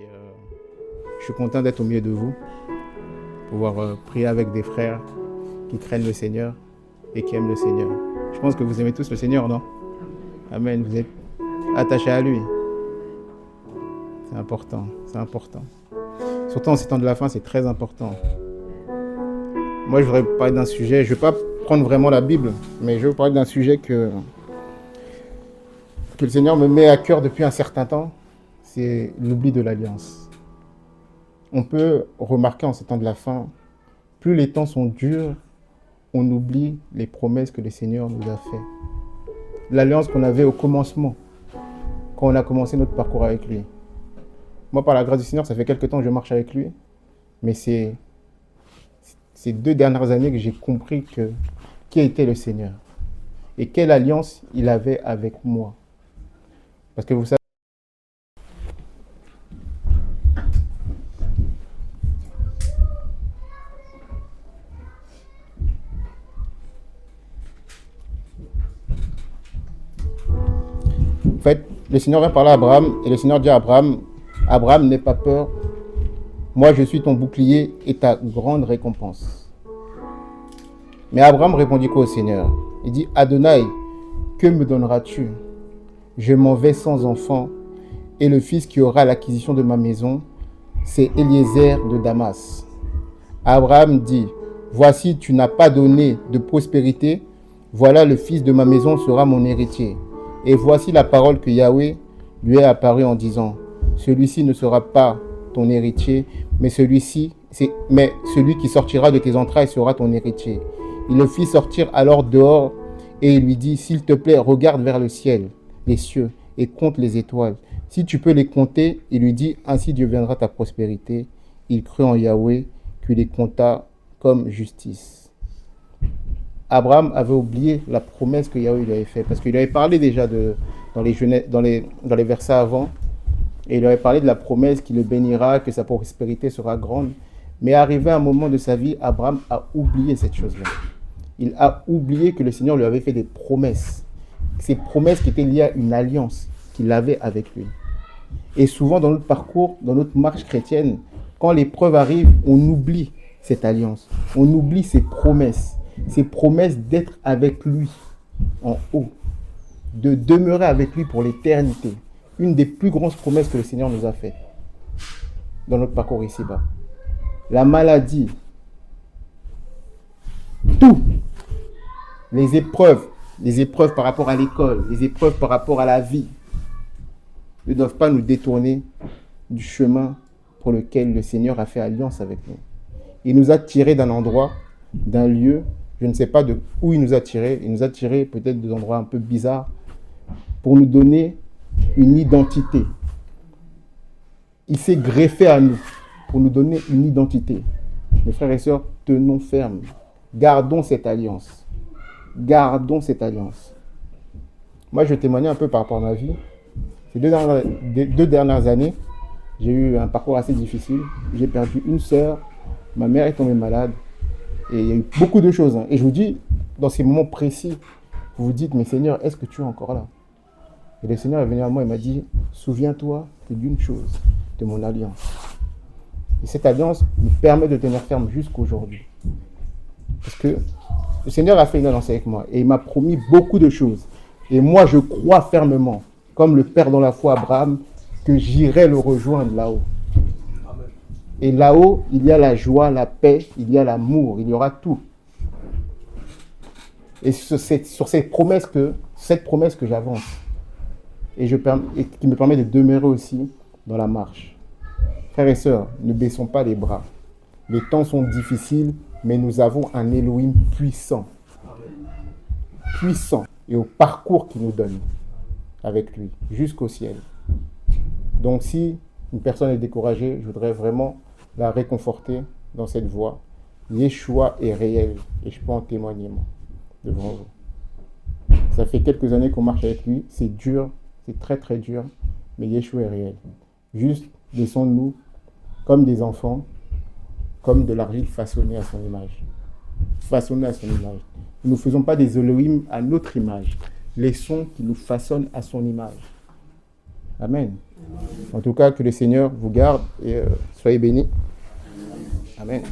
Et je suis content d'être au milieu de vous, pouvoir prier avec des frères qui craignent le Seigneur et qui aiment le Seigneur. Je pense que vous aimez tous le Seigneur, non? Amen. Vous êtes attachés à lui. C'est important, c'est important. Surtout en ces temps de la fin, c'est très important. Moi, je voudrais parler d'un sujet, je ne vais pas prendre vraiment la Bible, mais je veux parler d'un sujet que le Seigneur me met à cœur depuis un certain temps, c'est l'oubli de l'alliance. On peut remarquer en ces temps de la fin, plus les temps sont durs, on oublie les promesses que le Seigneur nous a faites. L'alliance qu'on avait au commencement, quand on a commencé notre parcours avec lui. Moi, par la grâce du Seigneur, ça fait quelques temps que je marche avec lui, mais c'est ces 2 dernières années que j'ai compris qui était le Seigneur et quelle alliance il avait avec moi. Parce que vous savez, en fait, le Seigneur vient parler à Abraham et le Seigneur dit à Abraham, Abraham, n'aie pas peur, moi je suis ton bouclier et ta grande récompense. Mais Abraham répondit quoi au Seigneur? Il dit, Adonai, que me donneras-tu? Je m'en vais sans enfant et le fils qui aura l'acquisition de ma maison, c'est Eliezer de Damas. Abraham dit, voici, tu n'as pas donné de prospérité, voilà le fils de ma maison sera mon héritier. Et voici la parole que Yahweh lui est apparue en disant, celui-ci ne sera pas ton héritier, mais celui qui sortira de tes entrailles sera ton héritier. Il le fit sortir alors dehors et il lui dit, s'il te plaît, regarde vers le ciel, les cieux, et compte les étoiles. Si tu peux les compter, il lui dit, ainsi deviendra ta prospérité. Il crut en Yahweh, qui les compta comme justice. Abraham avait oublié la promesse que Yahweh lui avait faite, parce qu'il avait parlé déjà dans les versets avant, et il avait parlé de la promesse qu'il le bénira, que sa prospérité sera grande. Mais arrivé à un moment de sa vie, Abraham a oublié cette chose-là. Il a oublié que le Seigneur lui avait fait des promesses. Ces promesses qui étaient liées à une alliance qu'il avait avec lui. Et souvent dans notre parcours, dans notre marche chrétienne, quand l'épreuve arrive, on oublie cette alliance. On oublie ces promesses d'être avec lui en haut, de demeurer avec lui pour l'éternité. Une des plus grandes promesses que le Seigneur nous a faites dans notre parcours ici-bas. La maladie, tout, les épreuves par rapport à l'école, les épreuves par rapport à la vie, ne doivent pas nous détourner du chemin pour lequel le Seigneur a fait alliance avec nous. Il nous a tirés d'un endroit, d'un lieu, je ne sais pas de où il nous a tirés. Il nous a tirés peut-être des endroits un peu bizarres pour nous donner une identité. Il s'est greffé à nous pour nous donner une identité. Mes frères et sœurs, tenons ferme. Gardons cette alliance. Gardons cette alliance. Moi, je vais témoigner un peu par rapport à ma vie. Ces 2 dernières années, j'ai eu un parcours assez difficile. J'ai perdu une sœur, ma mère est tombée malade, et il y a eu beaucoup de choses. Et je vous dis, dans ces moments précis, vous vous dites, mais Seigneur, est-ce que tu es encore là? Et le Seigneur est venu à moi et m'a dit, souviens-toi d'une chose, de mon alliance. Et cette alliance me permet de tenir ferme jusqu'aujourd'hui. Parce que le Seigneur a fait une alliance avec moi et il m'a promis beaucoup de choses. Et moi, je crois fermement, comme le Père dans la foi Abraham, que j'irai le rejoindre là-haut. Amen. Et là-haut, il y a la joie, la paix, il y a l'amour, il y aura tout. Et sur cette promesse que j'avance. Et qui me permet de demeurer aussi dans la marche. Frères et sœurs, ne baissons pas les bras. Les temps sont difficiles, mais nous avons un Elohim puissant. Puissant. Et au parcours qu'il nous donne avec lui, jusqu'au ciel. Donc si une personne est découragée, je voudrais vraiment la réconforter dans cette voie. Yeshua est réel et je peux en témoigner devant vous. Ça fait quelques années qu'on marche avec lui, c'est dur, c'est très très dur, mais Yeshua est réel. Juste laissons-nous comme des enfants, comme de l'argile façonnée à son image. Façonnée à son image. Nous ne faisons pas des Elohim à notre image. Laissons qu'il nous façonne à son image. Amen. En tout cas, que le Seigneur vous garde et soyez bénis. Amen.